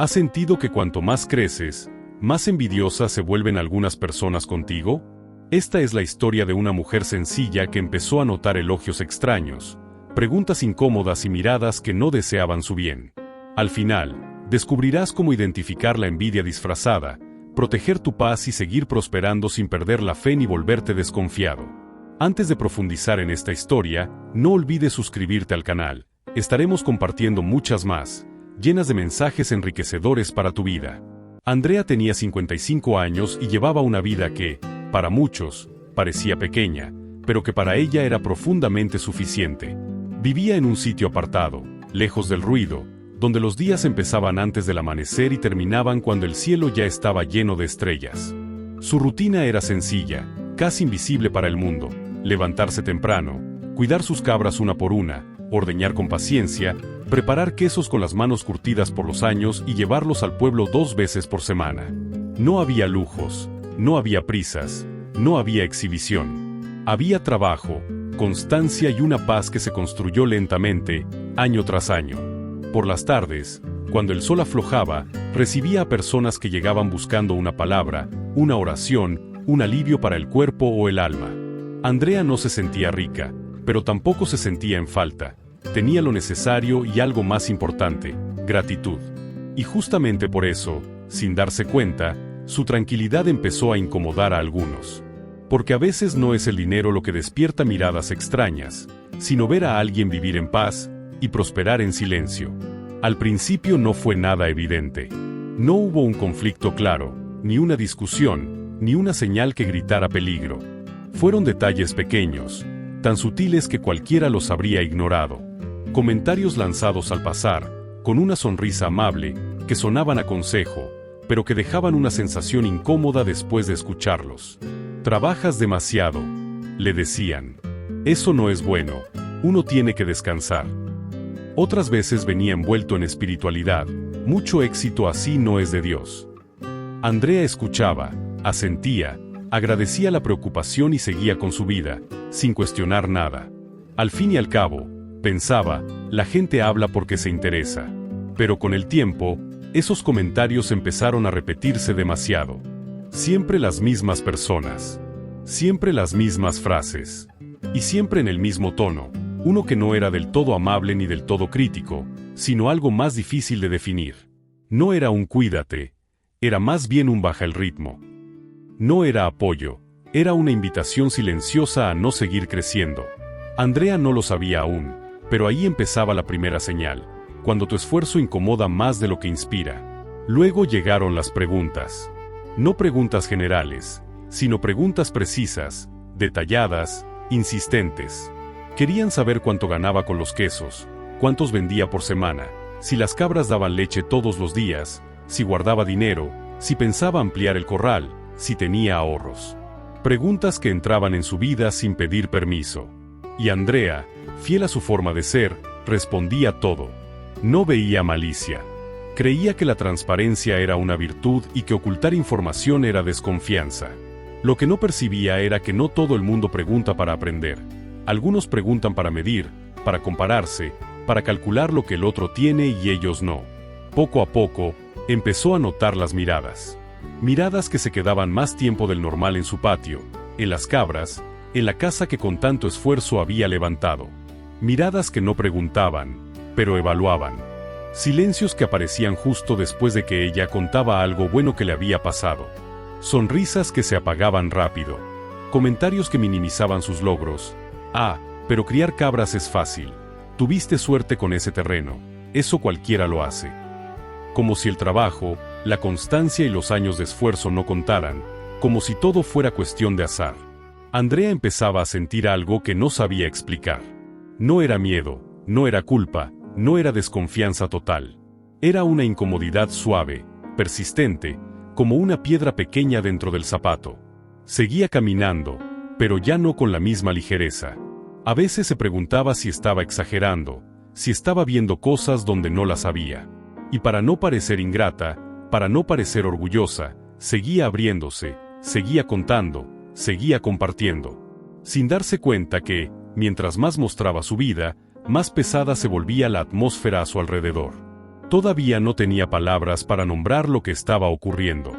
¿Has sentido que cuanto más creces, más envidiosas se vuelven algunas personas contigo? Esta es la historia de una mujer sencilla que empezó a notar elogios extraños, preguntas incómodas y miradas que no deseaban su bien. Al final, descubrirás cómo identificar la envidia disfrazada, proteger tu paz y seguir prosperando sin perder la fe ni volverte desconfiado. Antes de profundizar en esta historia, no olvides suscribirte al canal. Estaremos compartiendo muchas más, llenas de mensajes enriquecedores para tu vida. Andrea tenía 55 años y llevaba una vida que, para muchos, parecía pequeña, pero que para ella era profundamente suficiente. Vivía en un sitio apartado, lejos del ruido, donde los días empezaban antes del amanecer y terminaban cuando el cielo ya estaba lleno de estrellas. Su rutina era sencilla, casi invisible para el mundo: levantarse temprano, cuidar sus cabras una por una, ordeñar con paciencia, preparar quesos con las manos curtidas por los años y llevarlos al pueblo 2 veces por semana. No había lujos, no había prisas, no había exhibición. Había trabajo, constancia y una paz que se construyó lentamente, año tras año. Por las tardes, cuando el sol aflojaba, recibía a personas que llegaban buscando una palabra, una oración, un alivio para el cuerpo o el alma. Andrea no se sentía rica, pero tampoco se sentía en falta. Tenía lo necesario y algo más importante: gratitud. Y justamente por eso, sin darse cuenta, su tranquilidad empezó a incomodar a algunos. Porque a veces no es el dinero lo que despierta miradas extrañas, sino ver a alguien vivir en paz y prosperar en silencio. Al principio no fue nada evidente. No hubo un conflicto claro, ni una discusión, ni una señal que gritara peligro. Fueron detalles pequeños, tan sutiles que cualquiera los habría ignorado. Comentarios lanzados al pasar, con una sonrisa amable, que sonaban a consejo, pero que dejaban una sensación incómoda después de escucharlos. «Trabajas demasiado», le decían. «Eso no es bueno, uno tiene que descansar». Otras veces venía envuelto en espiritualidad: «Mucho éxito así no es de Dios». Andrea escuchaba, asentía, agradecía la preocupación y seguía con su vida, sin cuestionar nada. Al fin y al cabo, pensaba, la gente habla porque se interesa. Pero con el tiempo, esos comentarios empezaron a repetirse demasiado. Siempre las mismas personas. Siempre las mismas frases. Y siempre en el mismo tono, uno que no era del todo amable ni del todo crítico, sino algo más difícil de definir. No era un cuídate, era más bien un baja el ritmo. No era apoyo, era una invitación silenciosa a no seguir creciendo. Andrea no lo sabía aún, pero ahí empezaba la primera señal, cuando tu esfuerzo incomoda más de lo que inspira. Luego llegaron las preguntas. No preguntas generales, sino preguntas precisas, detalladas, insistentes. Querían saber cuánto ganaba con los quesos, cuántos vendía por semana, si las cabras daban leche todos los días, si guardaba dinero, si pensaba ampliar el corral, si tenía ahorros. Preguntas que entraban en su vida sin pedir permiso. Y Andrea, fiel a su forma de ser, respondía todo. No veía malicia. Creía que la transparencia era una virtud y que ocultar información era desconfianza. Lo que no percibía era que no todo el mundo pregunta para aprender. Algunos preguntan para medir, para compararse, para calcular lo que el otro tiene y ellos no. Poco a poco, empezó a notar las miradas. Miradas que se quedaban más tiempo del normal en su patio, en las cabras, en la casa que con tanto esfuerzo había levantado. Miradas que no preguntaban, pero evaluaban. Silencios que aparecían justo después de que ella contaba algo bueno que le había pasado. Sonrisas que se apagaban rápido. Comentarios que minimizaban sus logros. «Ah, pero criar cabras es fácil. Tuviste suerte con ese terreno. Eso cualquiera lo hace». Como si el trabajo, la constancia y los años de esfuerzo no contaran, como si todo fuera cuestión de azar. Andrea empezaba a sentir algo que no sabía explicar. No era miedo, no era culpa, no era desconfianza total. Era una incomodidad suave, persistente, como una piedra pequeña dentro del zapato. Seguía caminando, pero ya no con la misma ligereza. A veces se preguntaba si estaba exagerando, si estaba viendo cosas donde no las había. Y para no parecer ingrata, para no parecer orgullosa, seguía abriéndose, seguía contando, seguía compartiendo. Sin darse cuenta que, mientras más mostraba su vida, más pesada se volvía la atmósfera a su alrededor. Todavía no tenía palabras para nombrar lo que estaba ocurriendo.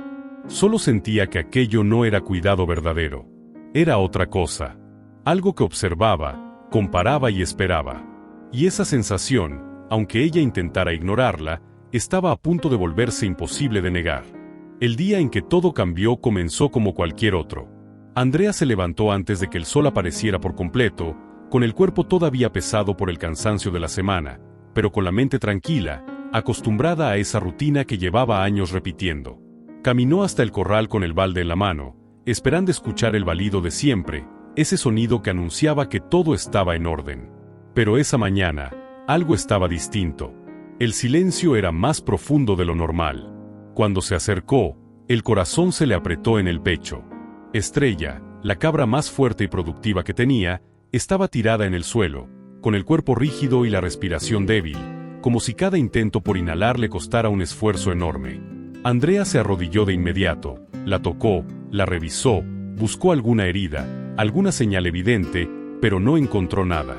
Solo sentía que aquello no era cuidado verdadero. Era otra cosa. Algo que observaba, comparaba y esperaba. Y esa sensación, aunque ella intentara ignorarla, estaba a punto de volverse imposible de negar. El día en que todo cambió comenzó como cualquier otro. Andrea se levantó antes de que el sol apareciera por completo, con el cuerpo todavía pesado por el cansancio de la semana, pero con la mente tranquila, acostumbrada a esa rutina que llevaba años repitiendo. Caminó hasta el corral con el balde en la mano, esperando escuchar el balido de siempre, ese sonido que anunciaba que todo estaba en orden. Pero esa mañana, algo estaba distinto. El silencio era más profundo de lo normal. Cuando se acercó, el corazón se le apretó en el pecho. Estrella, la cabra más fuerte y productiva que tenía, estaba tirada en el suelo, con el cuerpo rígido y la respiración débil, como si cada intento por inhalar le costara un esfuerzo enorme. Andrea se arrodilló de inmediato, la tocó, la revisó, buscó alguna herida, alguna señal evidente, pero no encontró nada.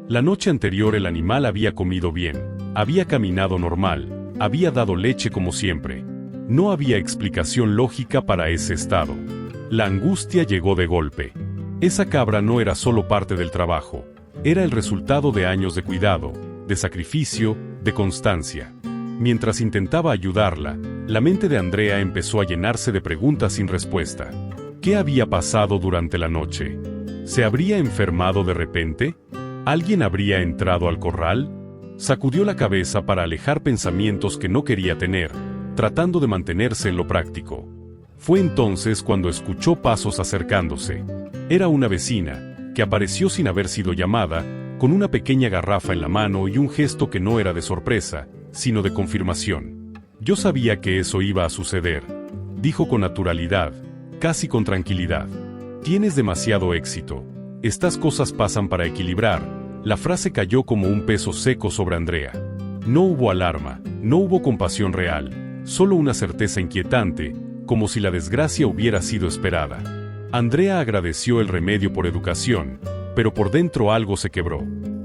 La noche anterior el animal había comido bien, había caminado normal, había dado leche como siempre. No había explicación lógica para ese estado. La angustia llegó de golpe. Esa cabra no era solo parte del trabajo, era el resultado de años de cuidado, de sacrificio, de constancia. Mientras intentaba ayudarla, la mente de Andrea empezó a llenarse de preguntas sin respuesta. ¿Qué había pasado durante la noche? ¿Se habría enfermado de repente? ¿Alguien habría entrado al corral? Sacudió la cabeza para alejar pensamientos que no quería tener, tratando de mantenerse en lo práctico. Fue entonces cuando escuchó pasos acercándose. Era una vecina, que apareció sin haber sido llamada, con una pequeña garrafa en la mano y un gesto que no era de sorpresa, sino de confirmación. Yo sabía que eso iba a suceder, dijo con naturalidad, casi con tranquilidad. Tienes demasiado éxito. Estas cosas pasan para equilibrar. La frase cayó como un peso seco sobre Andrea. No hubo alarma, no hubo compasión real, solo una certeza inquietante, como si la desgracia hubiera sido esperada. Andrea agradeció el remedio por educación, pero por dentro algo se quebró.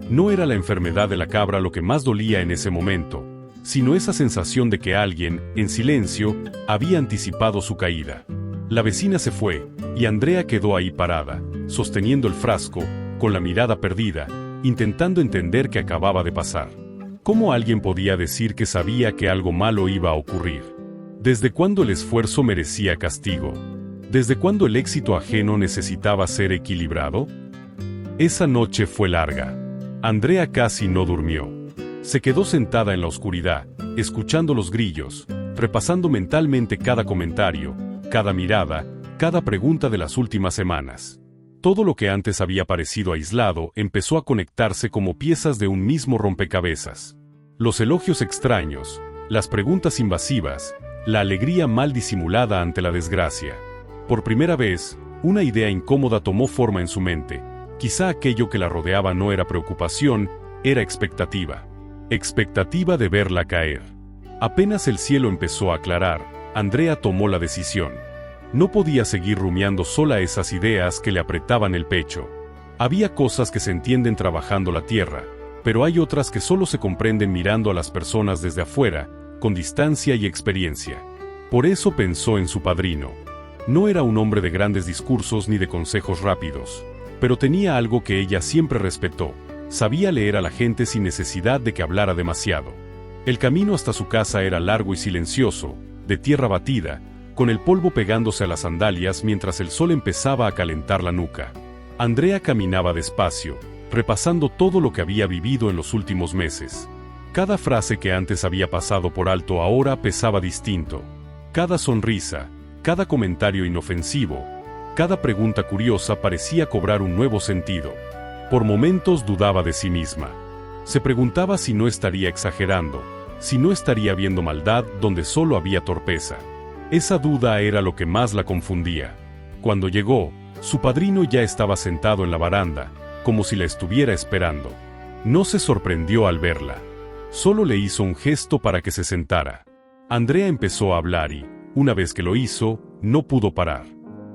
No era la enfermedad de la cabra lo que más dolía en ese momento, sino esa sensación de que alguien, en silencio, había anticipado su caída. La vecina se fue, y Andrea quedó ahí parada, sosteniendo el frasco, con la mirada perdida, intentando entender qué acababa de pasar. ¿Cómo alguien podía decir que sabía que algo malo iba a ocurrir? ¿Desde cuándo el esfuerzo merecía castigo? ¿Desde cuándo el éxito ajeno necesitaba ser equilibrado? Esa noche fue larga. Andrea casi no durmió. Se quedó sentada en la oscuridad, escuchando los grillos, repasando mentalmente cada comentario, cada mirada, cada pregunta de las últimas semanas. Todo lo que antes había parecido aislado empezó a conectarse como piezas de un mismo rompecabezas. Los elogios extraños, las preguntas invasivas, la alegría mal disimulada ante la desgracia. Por primera vez, una idea incómoda tomó forma en su mente. Quizá aquello que la rodeaba no era preocupación, era expectativa. Expectativa de verla caer. Apenas el cielo empezó a aclarar, Andrea tomó la decisión. No podía seguir rumiando sola esas ideas que le apretaban el pecho. Había cosas que se entienden trabajando la tierra, pero hay otras que solo se comprenden mirando a las personas desde afuera, con distancia y experiencia. Por eso pensó en su padrino. No era un hombre de grandes discursos ni de consejos rápidos, pero tenía algo que ella siempre respetó. Sabía leer a la gente sin necesidad de que hablara demasiado. El camino hasta su casa era largo y silencioso, de tierra batida, con el polvo pegándose a las sandalias mientras el sol empezaba a calentar la nuca. Andrea caminaba despacio, repasando todo lo que había vivido en los últimos meses. Cada frase que antes había pasado por alto ahora pesaba distinto. Cada sonrisa, cada comentario inofensivo, cada pregunta curiosa parecía cobrar un nuevo sentido. Por momentos dudaba de sí misma. Se preguntaba si no estaría exagerando, si no estaría viendo maldad donde solo había torpeza. Esa duda era lo que más la confundía. Cuando llegó, su padrino ya estaba sentado en la baranda, como si la estuviera esperando. No se sorprendió al verla. Solo le hizo un gesto para que se sentara. Andrea empezó a hablar y, una vez que lo hizo, no pudo parar.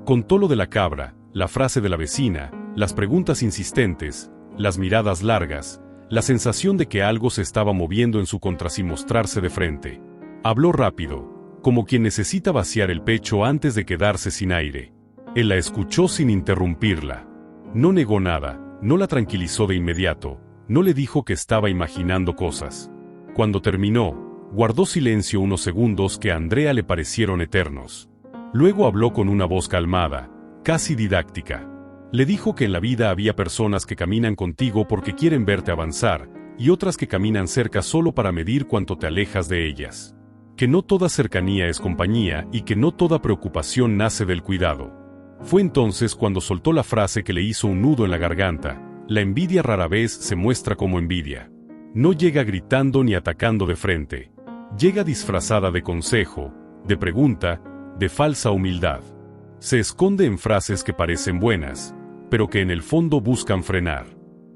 Contó lo de la cabra, la frase de la vecina, las preguntas insistentes, las miradas largas, la sensación de que algo se estaba moviendo en su contra sin mostrarse de frente. Habló rápido, como quien necesita vaciar el pecho antes de quedarse sin aire. Él la escuchó sin interrumpirla. No negó nada, no la tranquilizó de inmediato, no le dijo que estaba imaginando cosas. Cuando terminó, guardó silencio unos segundos que a Andrea le parecieron eternos. Luego habló con una voz calmada, casi didáctica. Le dijo que en la vida había personas que caminan contigo porque quieren verte avanzar, y otras que caminan cerca solo para medir cuánto te alejas de ellas. Que no toda cercanía es compañía y que no toda preocupación nace del cuidado. Fue entonces cuando soltó la frase que le hizo un nudo en la garganta: la envidia rara vez se muestra como envidia. No llega gritando ni atacando de frente. Llega disfrazada de consejo, de pregunta, de falsa humildad. Se esconde en frases que parecen buenas, pero que en el fondo buscan frenar.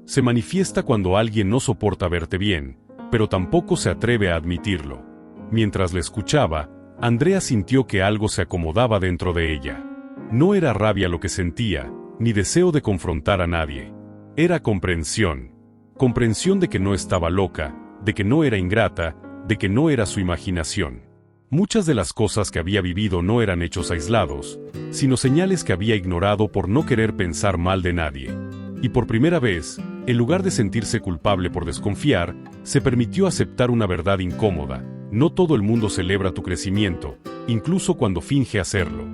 Se manifiesta cuando alguien no soporta verte bien, pero tampoco se atreve a admitirlo. Mientras le escuchaba, Andrea sintió que algo se acomodaba dentro de ella. No era rabia lo que sentía, ni deseo de confrontar a nadie. Era comprensión. Comprensión de que no estaba loca, de que no era ingrata, de que no era su imaginación. Muchas de las cosas que había vivido no eran hechos aislados, sino señales que había ignorado por no querer pensar mal de nadie. Y por primera vez, en lugar de sentirse culpable por desconfiar, se permitió aceptar una verdad incómoda: no todo el mundo celebra tu crecimiento, incluso cuando finge hacerlo.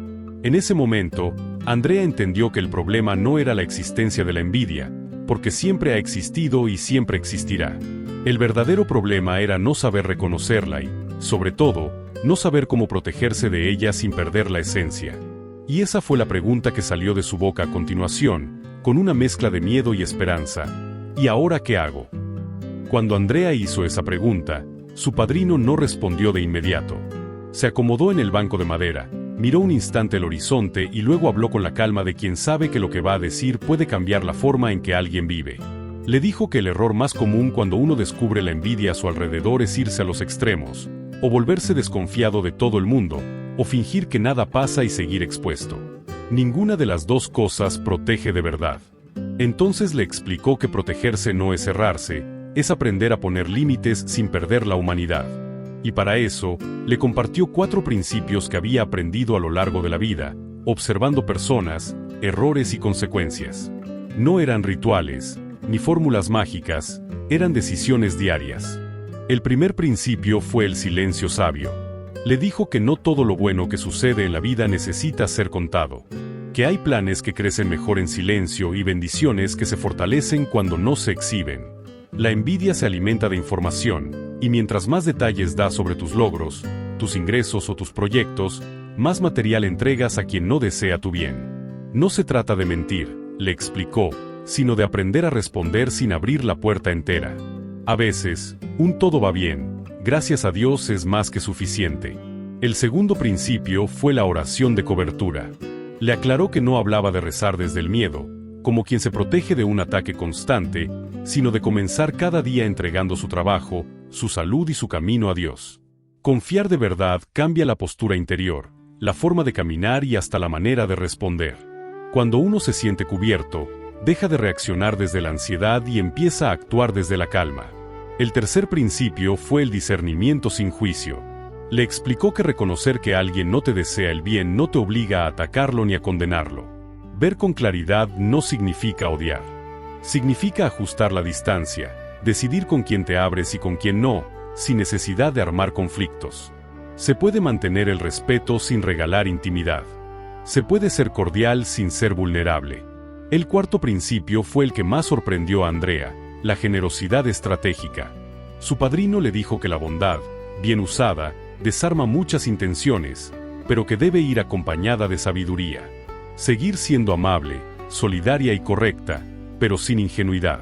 En ese momento, Andrea entendió que el problema no era la existencia de la envidia, porque siempre ha existido y siempre existirá. El verdadero problema era no saber reconocerla y, sobre todo, no saber cómo protegerse de ella sin perder la esencia. Y esa fue la pregunta que salió de su boca a continuación, con una mezcla de miedo y esperanza. ¿Y ahora qué hago? Cuando Andrea hizo esa pregunta, su padrino no respondió de inmediato. Se acomodó en el banco de madera, miró un instante el horizonte y luego habló con la calma de quien sabe que lo que va a decir puede cambiar la forma en que alguien vive. Le dijo que el error más común cuando uno descubre la envidia a su alrededor es irse a los extremos, o volverse desconfiado de todo el mundo, o fingir que nada pasa y seguir expuesto. Ninguna de las dos cosas protege de verdad. Entonces le explicó que protegerse no es cerrarse, es aprender a poner límites sin perder la humanidad. Y para eso, le compartió 4 principios que había aprendido a lo largo de la vida, observando personas, errores y consecuencias. No eran rituales, ni fórmulas mágicas, eran decisiones diarias. El primer principio fue el silencio sabio. Le dijo que no todo lo bueno que sucede en la vida necesita ser contado. Que hay planes que crecen mejor en silencio y bendiciones que se fortalecen cuando no se exhiben. La envidia se alimenta de información, y mientras más detalles das sobre tus logros, tus ingresos o tus proyectos, más material entregas a quien no desea tu bien. No se trata de mentir, le explicó, sino de aprender a responder sin abrir la puerta entera. A veces, un todo va bien, gracias a Dios es más que suficiente. El segundo principio fue la oración de cobertura. Le aclaró que no hablaba de rezar desde el miedo, como quien se protege de un ataque constante, sino de comenzar cada día entregando su trabajo, su salud y su camino a Dios. Confiar de verdad cambia la postura interior, la forma de caminar y hasta la manera de responder. Cuando uno se siente cubierto, deja de reaccionar desde la ansiedad y empieza a actuar desde la calma. El tercer principio fue el discernimiento sin juicio. Le explicó que reconocer que alguien no te desea el bien no te obliga a atacarlo ni a condenarlo. Ver con claridad no significa odiar. Significa ajustar la distancia, decidir con quién te abres y con quién no, sin necesidad de armar conflictos. Se puede mantener el respeto sin regalar intimidad. Se puede ser cordial sin ser vulnerable. El cuarto principio fue el que más sorprendió a Andrea: la generosidad estratégica. Su padrino le dijo que la bondad, bien usada, desarma muchas intenciones, pero que debe ir acompañada de sabiduría. Seguir siendo amable, solidaria y correcta, pero sin ingenuidad.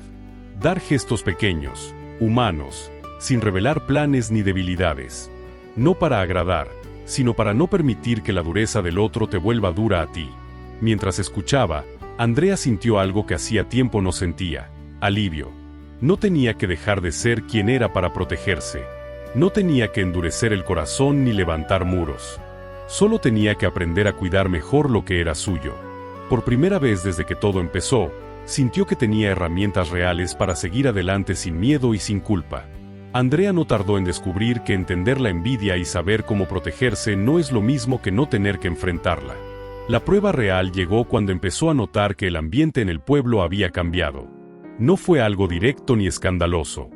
Dar gestos pequeños, humanos, sin revelar planes ni debilidades. No para agradar, sino para no permitir que la dureza del otro te vuelva dura a ti. Mientras escuchaba, Andrea sintió algo que hacía tiempo no sentía: alivio. No tenía que dejar de ser quien era para protegerse. No tenía que endurecer el corazón ni levantar muros. Solo tenía que aprender a cuidar mejor lo que era suyo. Por primera vez desde que todo empezó, Sintió que tenía herramientas reales para seguir adelante sin miedo y sin culpa. Andrea no tardó en descubrir que entender la envidia y saber cómo protegerse no es lo mismo que no tener que enfrentarla. La prueba real llegó cuando empezó a notar que el ambiente en el pueblo había cambiado. No fue algo directo ni escandaloso.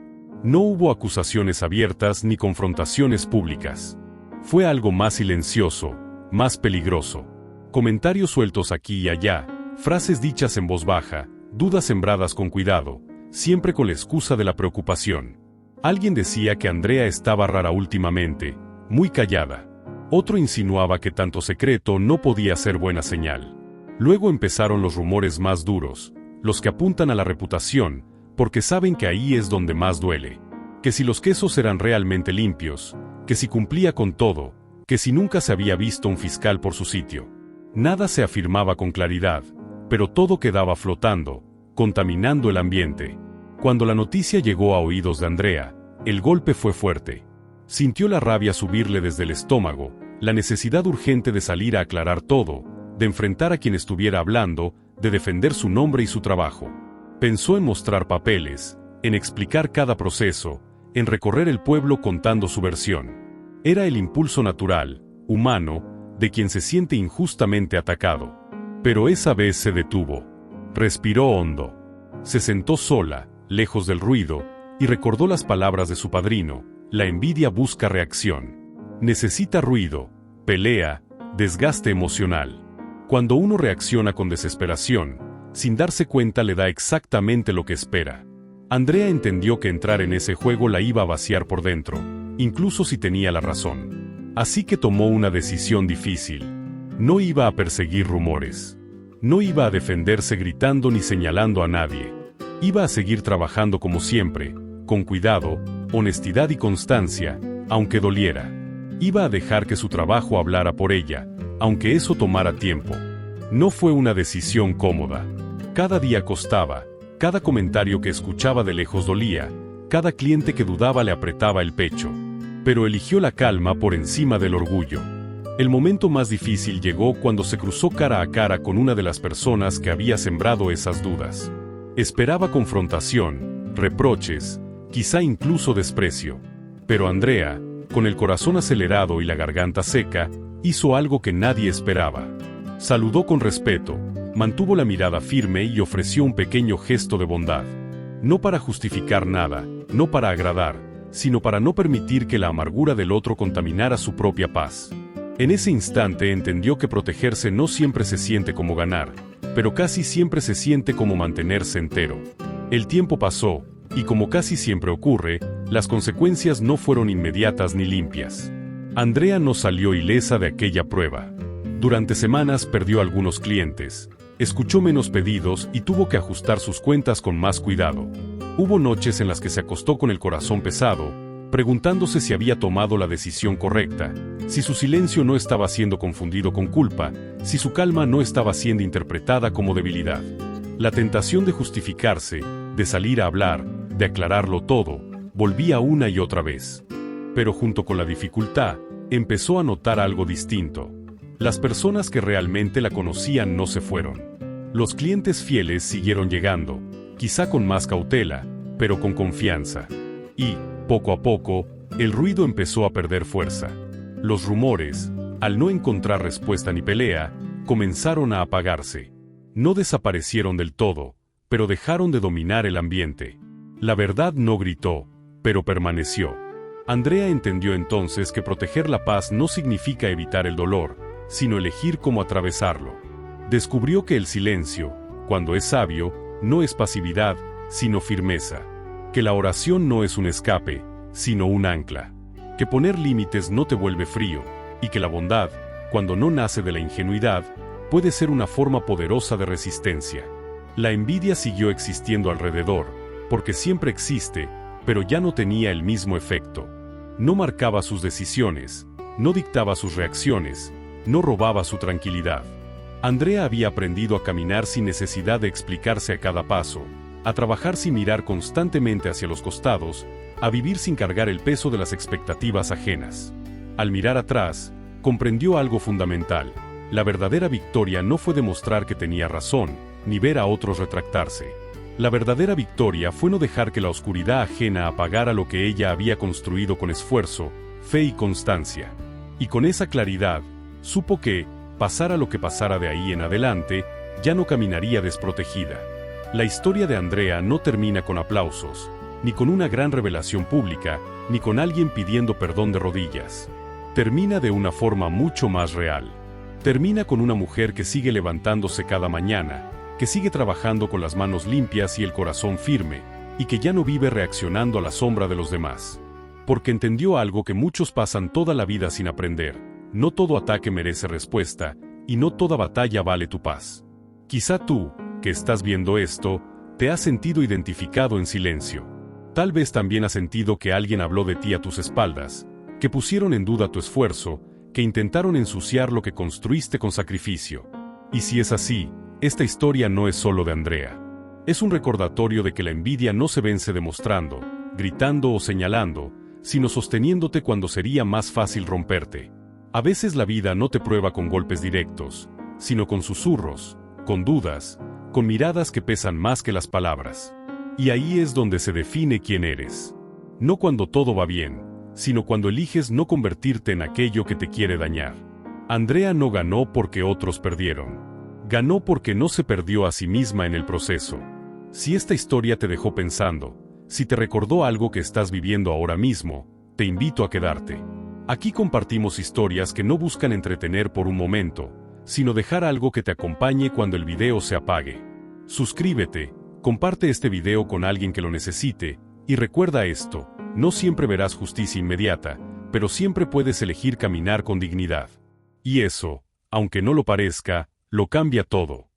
No hubo acusaciones abiertas ni confrontaciones públicas. Fue algo más silencioso, más peligroso. Comentarios sueltos aquí y allá, frases dichas en voz baja, dudas sembradas con cuidado, siempre con la excusa de la preocupación. Alguien decía que Andrea estaba rara últimamente, muy callada. Otro insinuaba que tanto secreto no podía ser buena señal. Luego empezaron los rumores más duros, los que apuntan a la reputación, porque saben que ahí es donde más duele. Que si los quesos eran realmente limpios, que si cumplía con todo, que si nunca se había visto un fiscal por su sitio. Nada se afirmaba con claridad, pero todo quedaba flotando, contaminando el ambiente. Cuando la noticia llegó a oídos de Andrea, el golpe fue fuerte. Sintió la rabia subirle desde el estómago, la necesidad urgente de salir a aclarar todo, de enfrentar a quien estuviera hablando, de defender su nombre y su trabajo. Pensó en mostrar papeles, en explicar cada proceso, en recorrer el pueblo contando su versión. Era el impulso natural, humano, de quien se siente injustamente atacado. Pero esa vez se detuvo. Respiró hondo. Se sentó sola, lejos del ruido, y recordó las palabras de su padrino: la envidia busca reacción. Necesita ruido, pelea, desgaste emocional. Cuando uno reacciona con desesperación, sin darse cuenta le da exactamente lo que espera. Andrea entendió que entrar en ese juego la iba a vaciar por dentro, incluso si tenía la razón. Así que tomó una decisión difícil. No iba a perseguir rumores. No iba a defenderse gritando ni señalando a nadie. Iba a seguir trabajando como siempre, con cuidado, honestidad y constancia, aunque doliera. Iba a dejar que su trabajo hablara por ella, aunque eso tomara tiempo. No fue una decisión cómoda. Cada día costaba, cada comentario que escuchaba de lejos dolía, cada cliente que dudaba le apretaba el pecho. Pero eligió la calma por encima del orgullo. El momento más difícil llegó cuando se cruzó cara a cara con una de las personas que había sembrado esas dudas. Esperaba confrontación, reproches, quizá incluso desprecio. Pero Andrea, con el corazón acelerado y la garganta seca, hizo algo que nadie esperaba. Saludó con respeto, mantuvo la mirada firme y ofreció un pequeño gesto de bondad. No para justificar nada, no para agradar, sino para no permitir que la amargura del otro contaminara su propia paz. En ese instante entendió que protegerse no siempre se siente como ganar, pero casi siempre se siente como mantenerse entero. El tiempo pasó, y como casi siempre ocurre, las consecuencias no fueron inmediatas ni limpias. Andrea no salió ilesa de aquella prueba. Durante semanas perdió algunos clientes, escuchó menos pedidos y tuvo que ajustar sus cuentas con más cuidado. Hubo noches en las que se acostó con el corazón pesado, preguntándose si había tomado la decisión correcta, si su silencio no estaba siendo confundido con culpa, si su calma no estaba siendo interpretada como debilidad. La tentación de justificarse, de salir a hablar, de aclararlo todo, volvía una y otra vez. Pero junto con la dificultad, empezó a notar algo distinto. Las personas que realmente la conocían no se fueron. Los clientes fieles siguieron llegando, quizá con más cautela, pero con confianza. Y, poco a poco, el ruido empezó a perder fuerza. Los rumores, al no encontrar respuesta ni pelea, comenzaron a apagarse. No desaparecieron del todo, pero dejaron de dominar el ambiente. La verdad no gritó, pero permaneció. Andrea entendió entonces que proteger la paz no significa evitar el dolor, sino elegir cómo atravesarlo. Descubrió que el silencio, cuando es sabio, no es pasividad, sino firmeza. Que la oración no es un escape, sino un ancla. Que poner límites no te vuelve frío, y que la bondad, cuando no nace de la ingenuidad, puede ser una forma poderosa de resistencia. La envidia siguió existiendo alrededor, porque siempre existe, pero ya no tenía el mismo efecto. No marcaba sus decisiones, no dictaba sus reacciones, no robaba su tranquilidad. Andrea había aprendido a caminar sin necesidad de explicarse a cada paso, a trabajar sin mirar constantemente hacia los costados, a vivir sin cargar el peso de las expectativas ajenas. Al mirar atrás, comprendió algo fundamental. La verdadera victoria no fue demostrar que tenía razón, ni ver a otros retractarse. La verdadera victoria fue no dejar que la oscuridad ajena apagara lo que ella había construido con esfuerzo, fe y constancia. Y con esa claridad, supo que, pasara lo que pasara de ahí en adelante, ya no caminaría desprotegida. La historia de Andrea no termina con aplausos, ni con una gran revelación pública, ni con alguien pidiendo perdón de rodillas. Termina de una forma mucho más real. Termina con una mujer que sigue levantándose cada mañana, que sigue trabajando con las manos limpias y el corazón firme, y que ya no vive reaccionando a la sombra de los demás. Porque entendió algo que muchos pasan toda la vida sin aprender: no todo ataque merece respuesta, y no toda batalla vale tu paz. Quizá tú, que estás viendo esto, te has sentido identificado en silencio. Tal vez también has sentido que alguien habló de ti a tus espaldas, que pusieron en duda tu esfuerzo, que intentaron ensuciar lo que construiste con sacrificio. Y si es así, esta historia no es solo de Andrea. Es un recordatorio de que la envidia no se vence demostrando, gritando o señalando, sino sosteniéndote cuando sería más fácil romperte. A veces la vida no te prueba con golpes directos, sino con susurros, con dudas, con miradas que pesan más que las palabras. Y ahí es donde se define quién eres. No cuando todo va bien, sino cuando eliges no convertirte en aquello que te quiere dañar. Andrea no ganó porque otros perdieron. Ganó porque no se perdió a sí misma en el proceso. Si esta historia te dejó pensando, si te recordó algo que estás viviendo ahora mismo, te invito a quedarte. Aquí compartimos historias que no buscan entretener por un momento, sino dejar algo que te acompañe cuando el video se apague. Suscríbete, comparte este video con alguien que lo necesite, y recuerda esto: no siempre verás justicia inmediata, pero siempre puedes elegir caminar con dignidad. Y eso, aunque no lo parezca, lo cambia todo.